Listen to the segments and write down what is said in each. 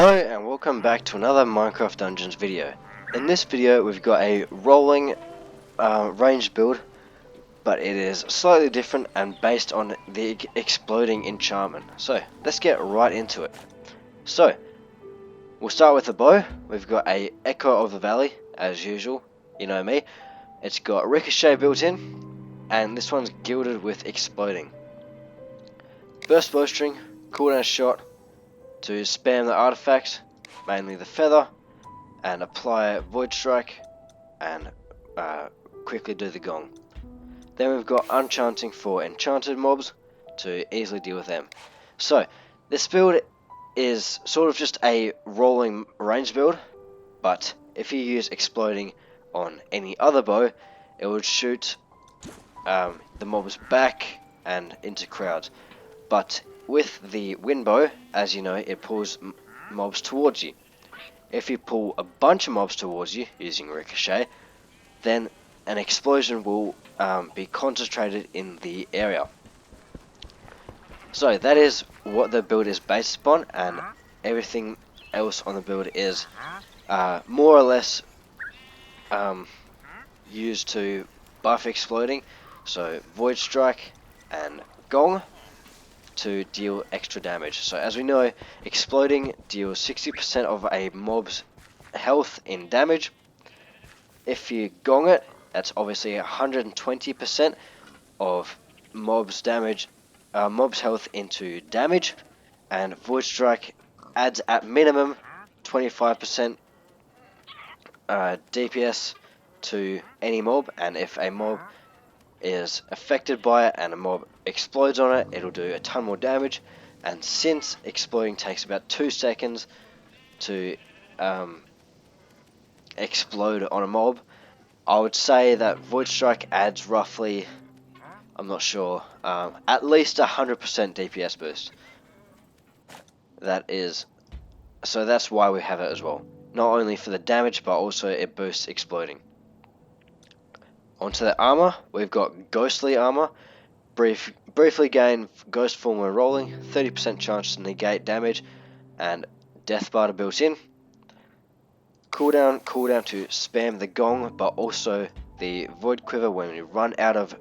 Hello and welcome back to another Minecraft Dungeons video. In this video we've got a rolling ranged build, but it is slightly different and based on the exploding enchantment. So let's get right into it. So we'll start with the bow. We've got a Echo of the Valley as usual, you know me. It's got ricochet built in, and this one's gilded with exploding. Burst bowstring, cooldown shot, to spam the artifacts, mainly the feather, and apply void strike, and quickly do the gong. Then we've got Unchanting for enchanted mobs to easily deal with them. So this build is sort of just a rolling range build, but if you use exploding on any other bow, it would shoot the mobs back and into crowds. But with the wind bow, as you know, it pulls mobs towards you. If you pull a bunch of mobs towards you using ricochet, then an explosion will be concentrated in the area. So that is what the build is based upon, and everything else on the build is more or less used to buff exploding. So void strike and gong to deal extra damage. So as we know, exploding deals 60% of a mob's health in damage. If you gong it, that's obviously 120% of mob's damage, mob's health into damage, and void strike adds at minimum 25% DPS to any mob, and if a mob is affected by it and a mob explodes on it, it'll do a ton more damage. And since exploding takes about 2 seconds to explode on a mob, I would say that void strike adds roughly, I'm not sure, at least 100% DPS boost. So that's why we have it as well, not only for the damage but also it boosts exploding. Onto the armor, we've got ghostly armor. Briefly gain ghost form when rolling, 30% chance to negate damage, and death barter built in. Cooldown to spam the gong, but also the void quiver when you run out of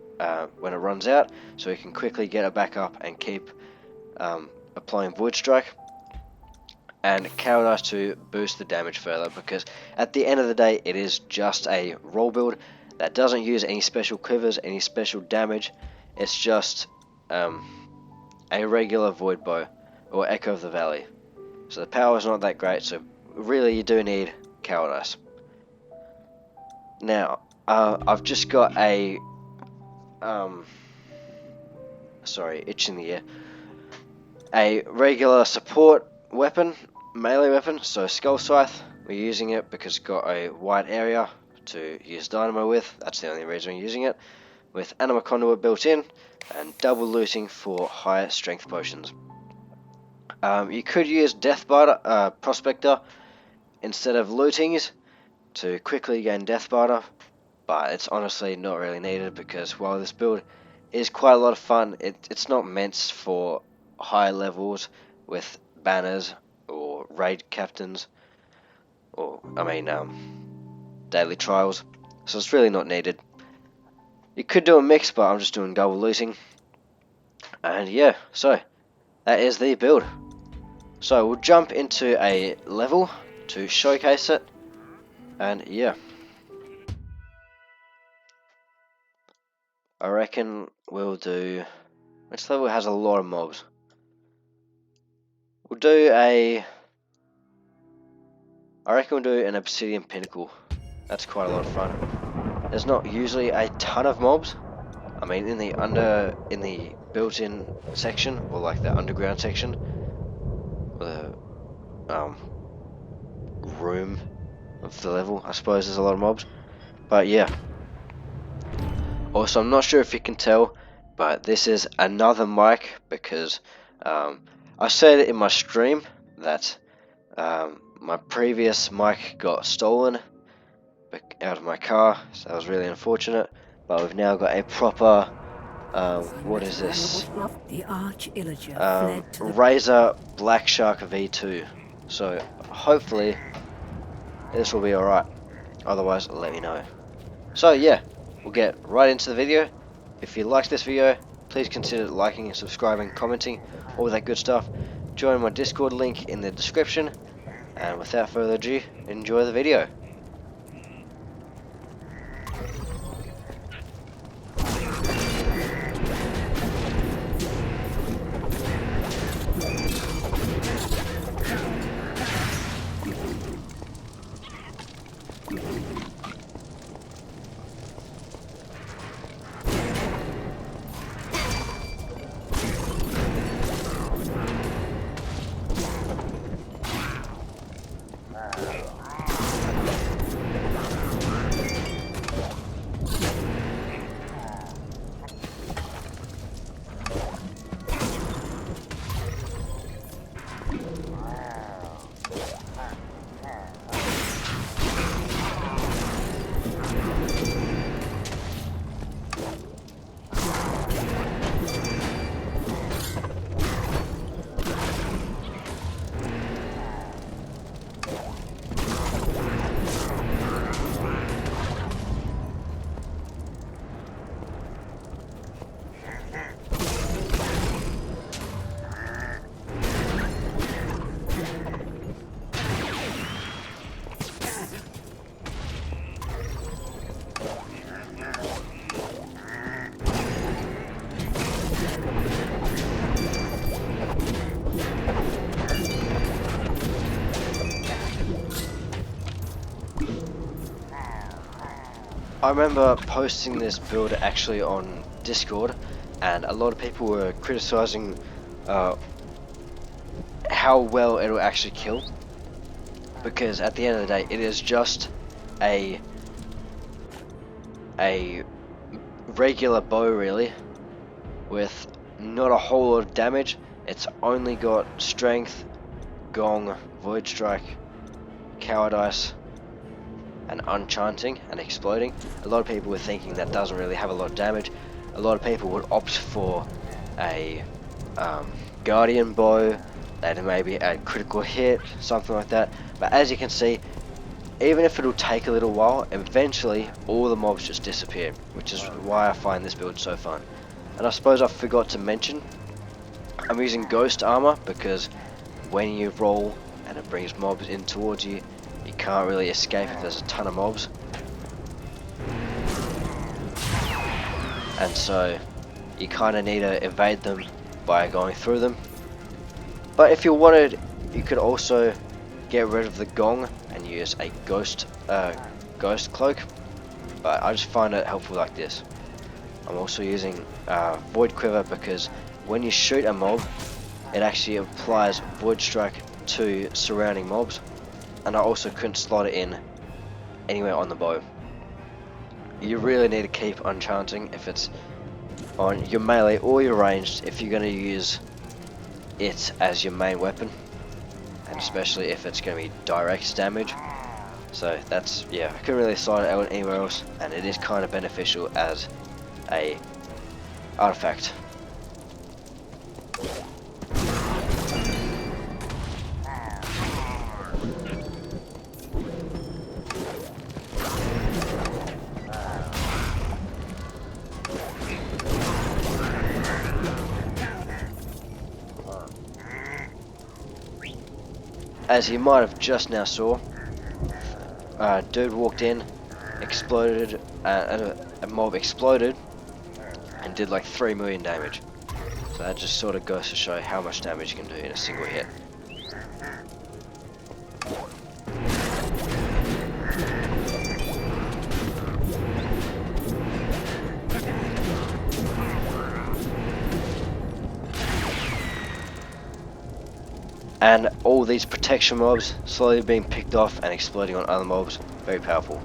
when it runs out, so you can quickly get it back up and keep applying void strike. And Cowardice to boost the damage further, because at the end of the day it is just a roll build that doesn't use any special quivers, any special damage. It's just a regular void bow or Echo of the Valley. So the power is not that great, so really you do need Cowardice. Now, I've just got a itch in the ear. A regular support weapon, melee weapon, so Skull Scythe. We're using it because it's got a wide area to use Dynamo with. That's the only reason we're using it. With Anima Conduit built in, and double looting for higher strength potions. You could use Death Barter, Prospector instead of lootings to quickly gain Death Barter, but it's honestly not really needed, because while this build is quite a lot of fun, it's not meant for high levels with banners or raid captains, or daily trials, so it's really not needed. You could do a mix, but I'm just doing double looting. And yeah, so that is the build. So we'll jump into a level to showcase it, and yeah. I reckon we'll do, which level has a lot of mobs? We'll do I reckon we'll do an obsidian pinnacle. That's quite a lot of fun. There's not usually a ton of mobs. I mean, in the built-in section, or like the underground section, or the room of the level, I suppose there's a lot of mobs. But yeah. Also, I'm not sure if you can tell, but this is another mic, because I said in my stream that my previous mic got stolen out of my car, so that was really unfortunate. But we've now got a proper, what is this? The Arch-Illager Razer Black Shark V2. So hopefully this will be alright. Otherwise, let me know. So yeah, we'll get right into the video. If you liked this video, please consider liking and subscribing, commenting, all that good stuff. Join my Discord link in the description. And without further ado, enjoy the video. I remember posting this build actually on Discord, and a lot of people were criticizing how well it'll actually kill, because at the end of the day it is just a regular bow really, with not a whole lot of damage. It's only got strength, Gong, void strike, cowardice, and Unchanting and exploding. A lot of people were thinking that doesn't really have a lot of damage. A lot of people would opt for a guardian bow that maybe a critical hit, something like that. But as you can see, even if it'll take a little while, eventually all the mobs just disappear, which is why I find this build so fun. And I suppose I forgot to mention, I'm using ghost armor because when you roll and it brings mobs in towards you, you can't really escape if there's a ton of mobs. And so you kind of need to evade them by going through them. But if you wanted, you could also get rid of the Gong and use a ghost cloak. But I just find it helpful like this. I'm also using void quiver because when you shoot a mob, it actually applies void strike to surrounding mobs. And I also couldn't slot it in anywhere on the bow. You really need to keep Unchanting if it's on your melee or your ranged, if you're going to use it as your main weapon, and especially if it's going to be direct damage. So that's, yeah, I couldn't really slot it out anywhere else, and it is kind of beneficial as a artifact. As you might have just now saw, dude walked in, exploded, a mob exploded, and did like 3 million damage. So that just sort of goes to show how much damage you can do in a single hit. And all these protection mobs slowly being picked off and exploding on other mobs, very powerful.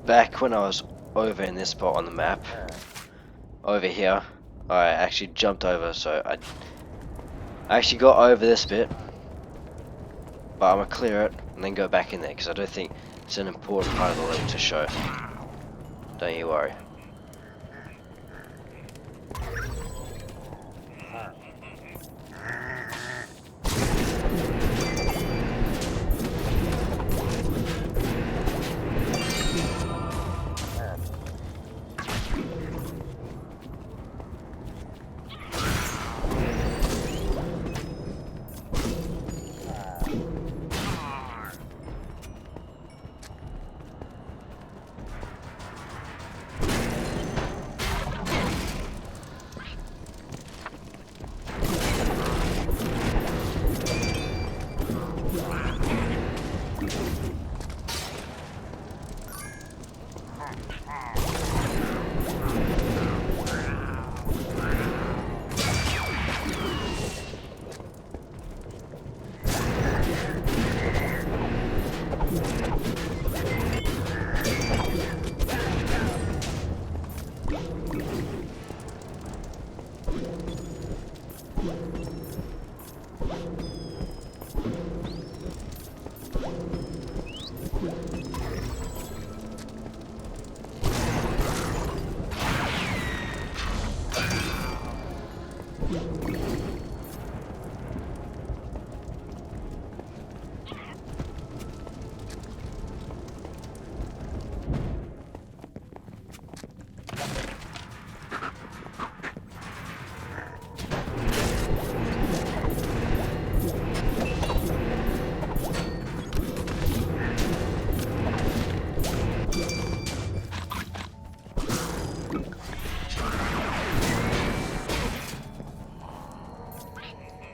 Back when I was over in this spot on the map, over here, I actually jumped over, so I actually got over this bit, but I'm gonna clear it and then go back in there because I don't think it's an important part of the level to show. Don't you worry.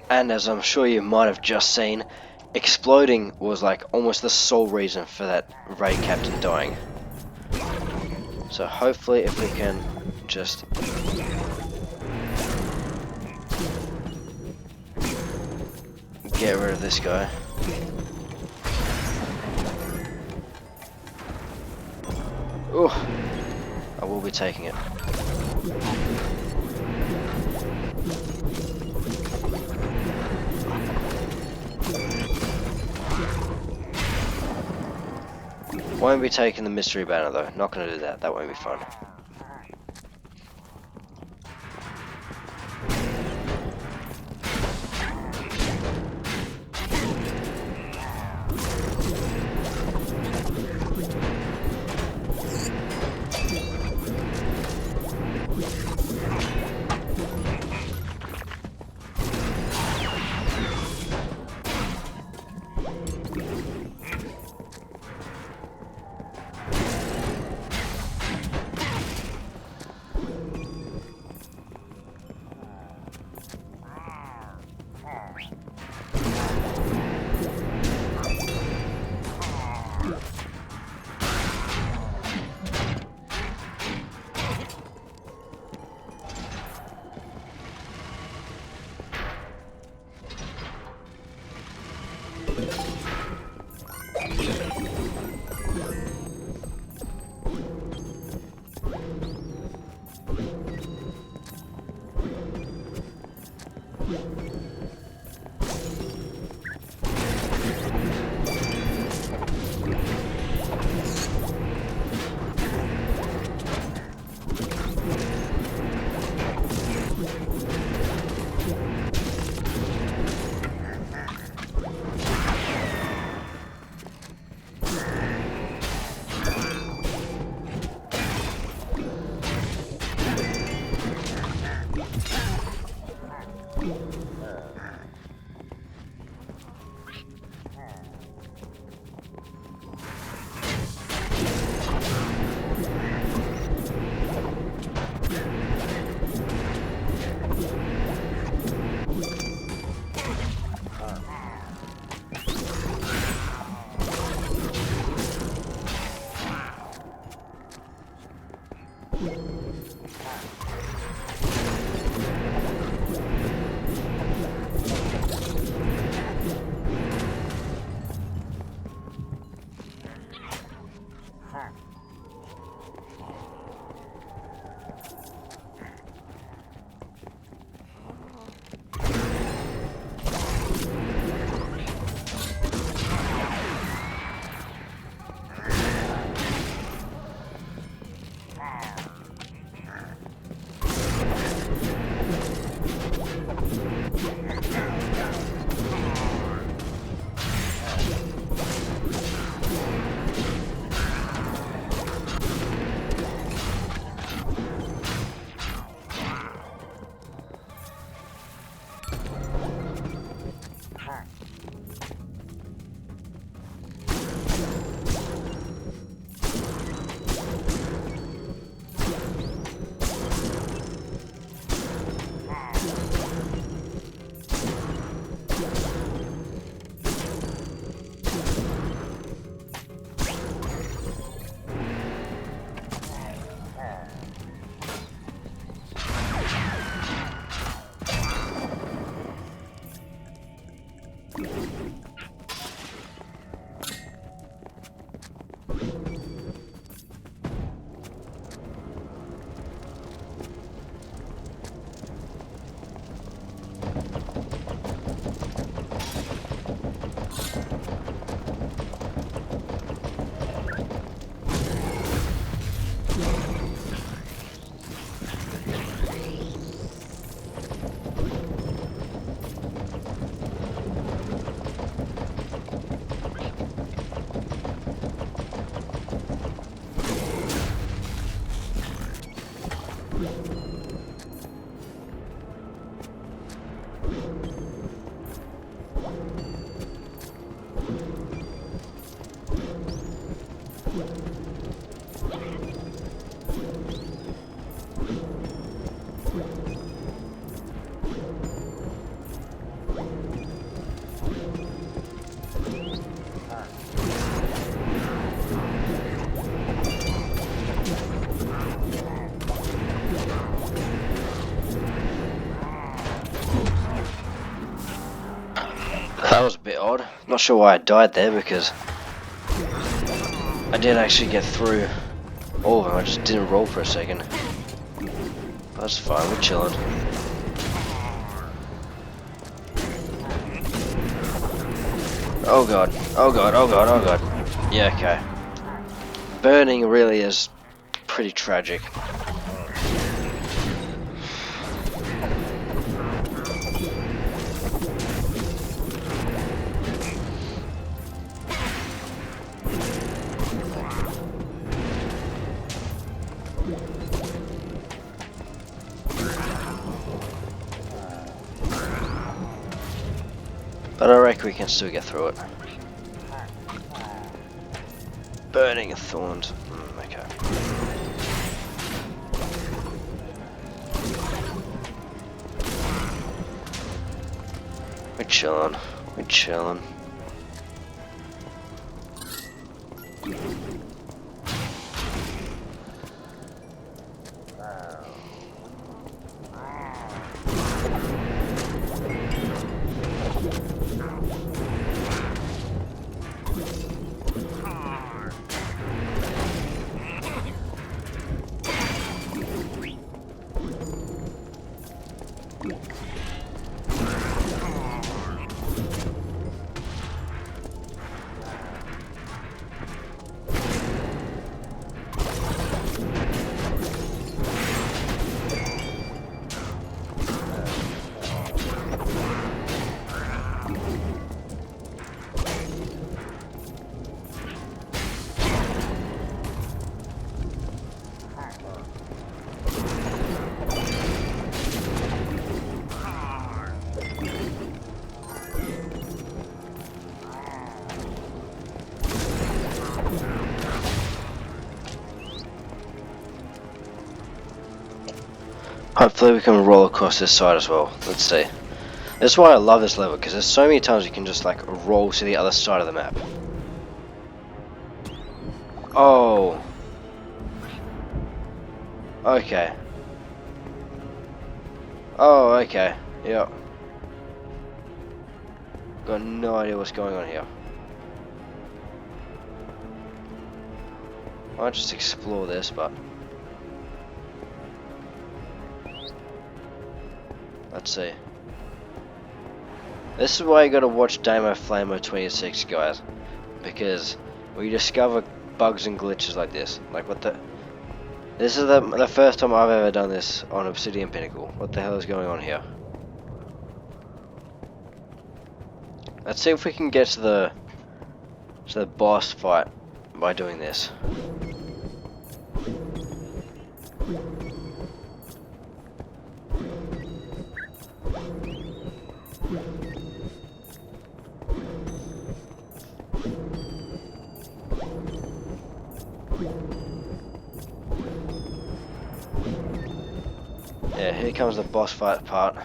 And as I'm sure you might have just seen, exploding was like almost the sole reason for that raid captain dying. So hopefully if we can just get rid of this guy. Ooh, I will be taking it. Won't be taking the mystery banner though, not gonna do that, that won't be fun. That was a bit odd. Not sure why I died there because I did actually get through all of them. I just didn't roll for a second. That's fine, we're chilling. Oh god, oh god, oh god, oh god. Yeah, okay. Burning really is pretty tragic. But I reckon we can still get through it. Burning thorns. Okay. We're chilling. We're chilling. Hopefully we can roll across this side as well. Let's see. That's why I love this level, because there's so many times you can just like roll to the other side of the map. Oh. Okay. Oh, okay. Yep. Got no idea what's going on here. I might just explore this, but let's see. This is why you gotta watch Dynamo Flamo 26, guys, because we discover bugs and glitches like this. Like what the? This is the first time I've ever done this on Obsidian Pinnacle. What the hell is going on here? Let's see if we can get to the boss fight by doing this. Yeah, here comes the boss fight part.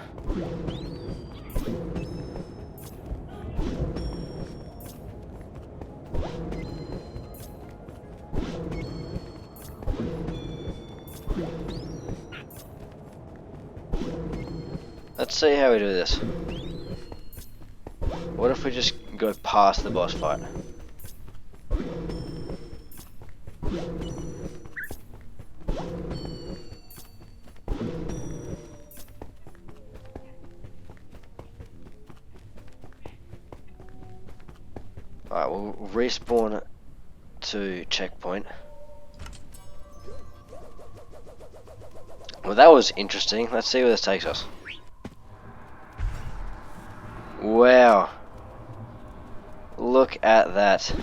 Let's see how we do this. What if we just go past the boss fight? Alright, we'll respawn to checkpoint. Well, that was interesting. Let's see where this takes us. Wow. Look at that.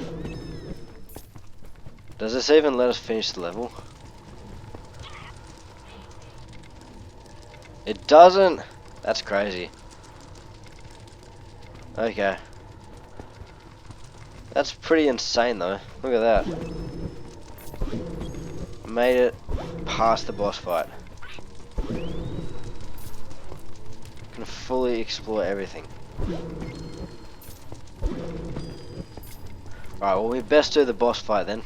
Does this even let us finish the level? It doesn't? That's crazy. Okay. That's pretty insane though. Look at that. Made it past the boss fight. Can fully explore everything. Right, well we best do the boss fight then.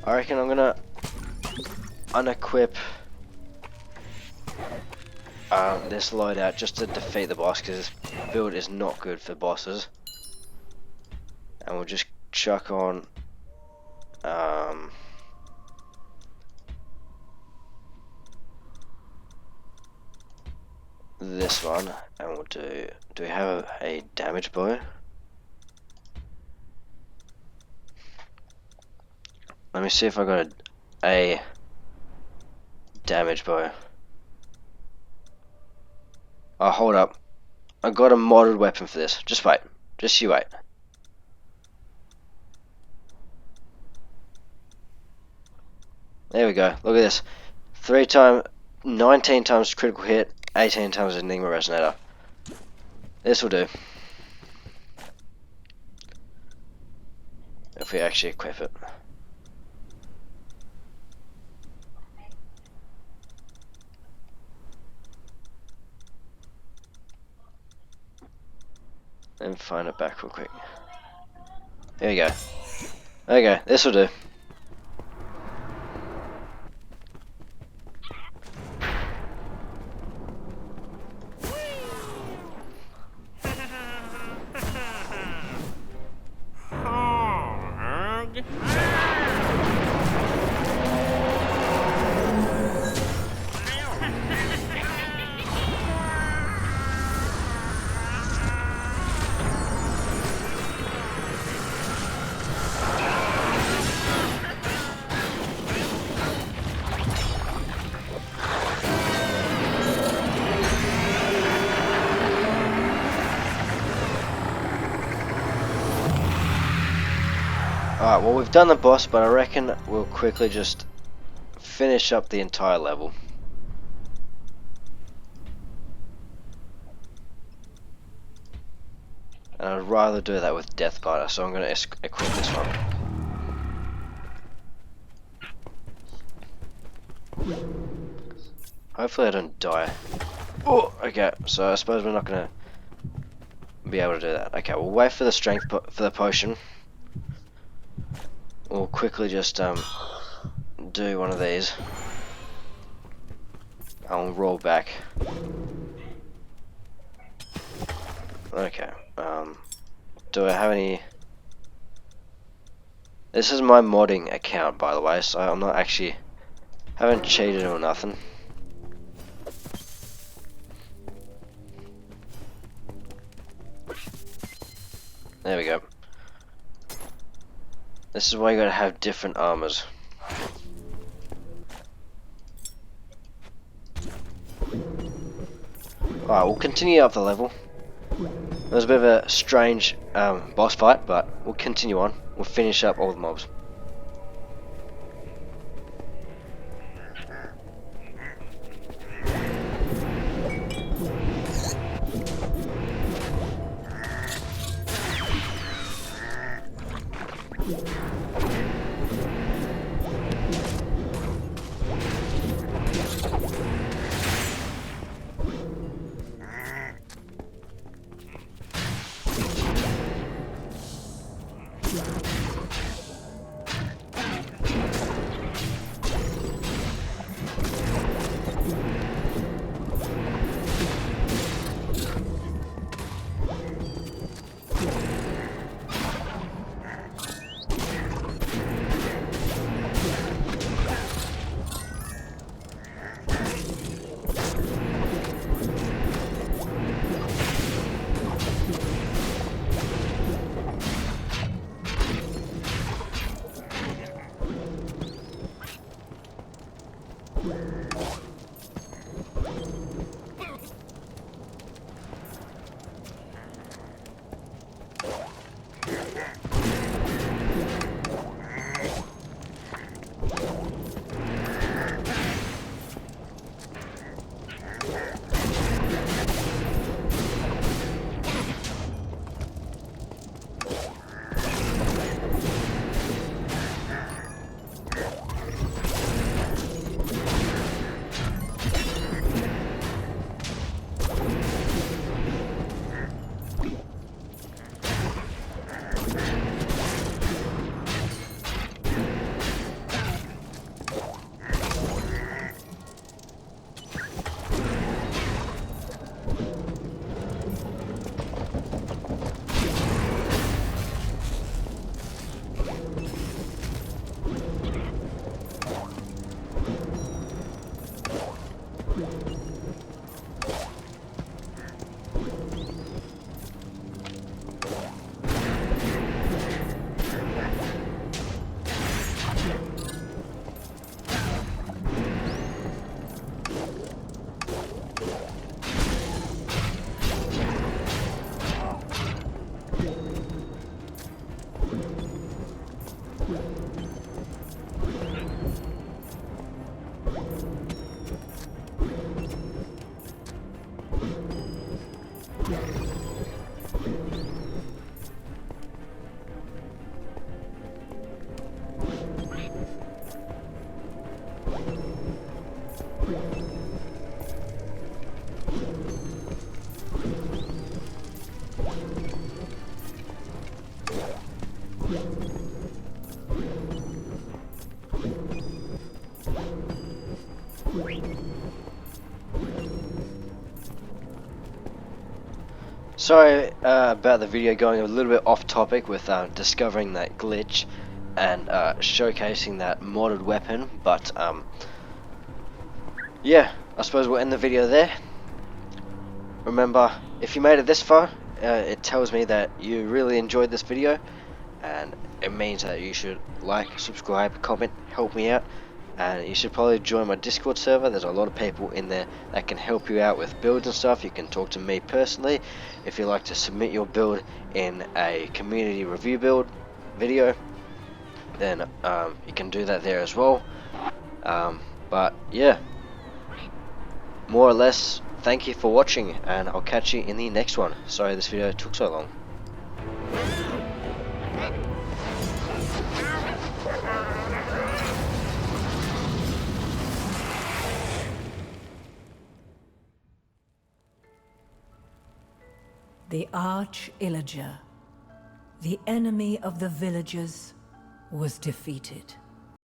I reckon I'm gonna unequip. this loadout just to defeat the boss, because this build is not good for bosses. And we'll just chuck on this one, and we'll do we have a damage bow? Let me see if I got a damage bow. Oh, hold up. I got a modded weapon for this. Just wait. Just you wait. There we go. Look at this. 19 times critical hit, 18 times Enigma Resonator. This will do. If we actually equip it. Let me find it back real quick. There we go. Okay, this will do. Alright, well, we've done the boss, but I reckon we'll quickly just finish up the entire level. And I'd rather do that with Death Barter, so I'm going to equip this one. Hopefully I don't die. Oh, okay, so I suppose we're not going to be able to do that. Okay, we'll wait for the strength for the potion. We'll quickly just do one of these. I'll roll back. Okay. Do I have any? This is my modding account, by the way, so I'm not actually haven't cheated or nothing. There we go. This is why you gotta have different armors. Alright, we'll continue up the level. It was a bit of a strange boss fight, but we'll continue on. We'll finish up all the mobs. Sorry about the video going a little bit off topic with discovering that glitch and showcasing that modded weapon, but yeah, I suppose we'll end the video there. Remember, if you made it this far, it tells me that you really enjoyed this video, and it means that you should like, subscribe, comment, help me out, and you should probably join my Discord server. There's a lot of people in there that can help you out with builds and stuff. You can talk to me personally if you like to submit your build in a community review build video, then you can do that there as well. But yeah, more or less, thank you for watching, and I'll catch you in the next one. Sorry this video took so long. The Arch-Illager, the enemy of the villagers, was defeated.